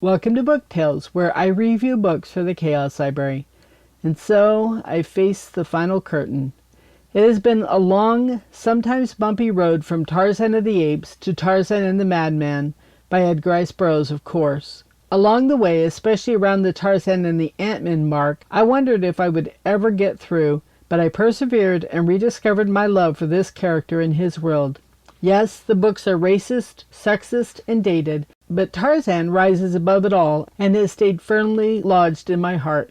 Welcome to BookTales, where I review books for the Chaos Library. And so, I face the final curtain. It has been a long, sometimes bumpy road from Tarzan of the Apes to Tarzan and the Madman, by Edgar Burroughs, of course. Along the way, especially around the Tarzan and the Ant-Man mark, I wondered if I would ever get through, but I persevered and rediscovered my love for this character and his world. Yes, the books are racist, sexist, and dated, but Tarzan rises above it all and has stayed firmly lodged in my heart.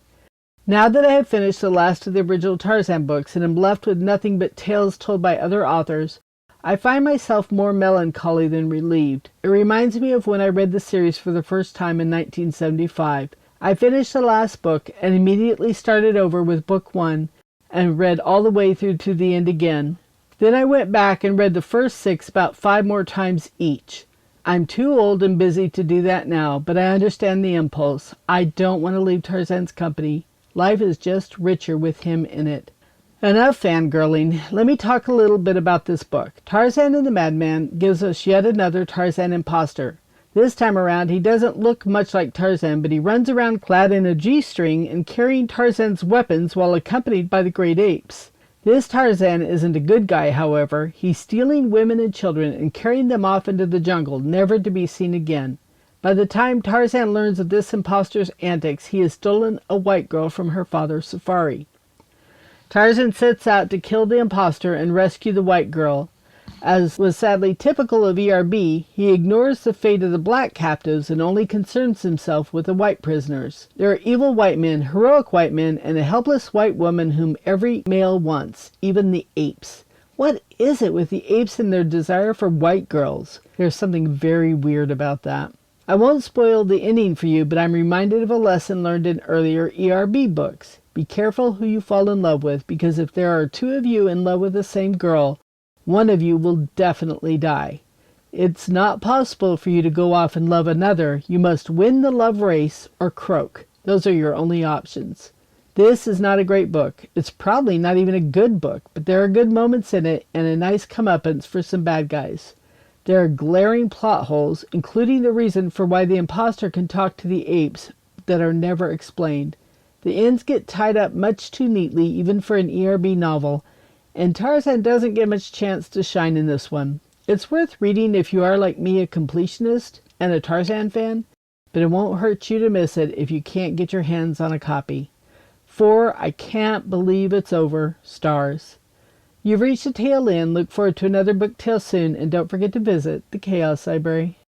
Now that I have finished the last of the original Tarzan books and am left with nothing but tales told by other authors, I find myself more melancholy than relieved. It reminds me of when I read the series for the first time in 1975. I finished the last book and immediately started over with book 1 and read all the way through to the end again. Then I went back and read the first 6 about 5 more times each. I'm too old and busy to do that now, but I understand the impulse. I don't want to leave Tarzan's company. Life is just richer with him in it. Enough fangirling. Let me talk a little bit about this book. Tarzan and the Madman gives us yet another Tarzan imposter. This time around, he doesn't look much like Tarzan, but he runs around clad in a G-string and carrying Tarzan's weapons while accompanied by the great apes. This Tarzan isn't a good guy, however. He's stealing women and children and carrying them off into the jungle, never to be seen again. By the time Tarzan learns of this imposter's antics, he has stolen a white girl from her father's safari. Tarzan sets out to kill the imposter and rescue the white girl. As was sadly typical of ERB, he ignores the fate of the black captives and only concerns himself with the white prisoners. There are evil white men, heroic white men, and a helpless white woman whom every male wants, even the apes. What is it with the apes and their desire for white girls? There's something very weird about that. I won't spoil the ending for you, but I'm reminded of a lesson learned in earlier ERB books. Be careful who you fall in love with, because if there are 2 of you in love with the same girl, one of you will definitely die. It's not possible for you to go off and love another. You must win the love race or croak. Those are your only options. This is not a great book. It's probably not even a good book, but there are good moments in it and a nice comeuppance for some bad guys. There are glaring plot holes, including the reason for why the imposter can talk to the apes, that are never explained. The ends get tied up much too neatly, even for an ERB novel, and Tarzan doesn't get much chance to shine in this one. It's worth reading if you are, like me, a completionist and a Tarzan fan, but it won't hurt you to miss it if you can't get your hands on a copy. 4 I Can't Believe It's Over stars. You've reached the tail end. Look forward to another book tale soon, and don't forget to visit the Chaos Library.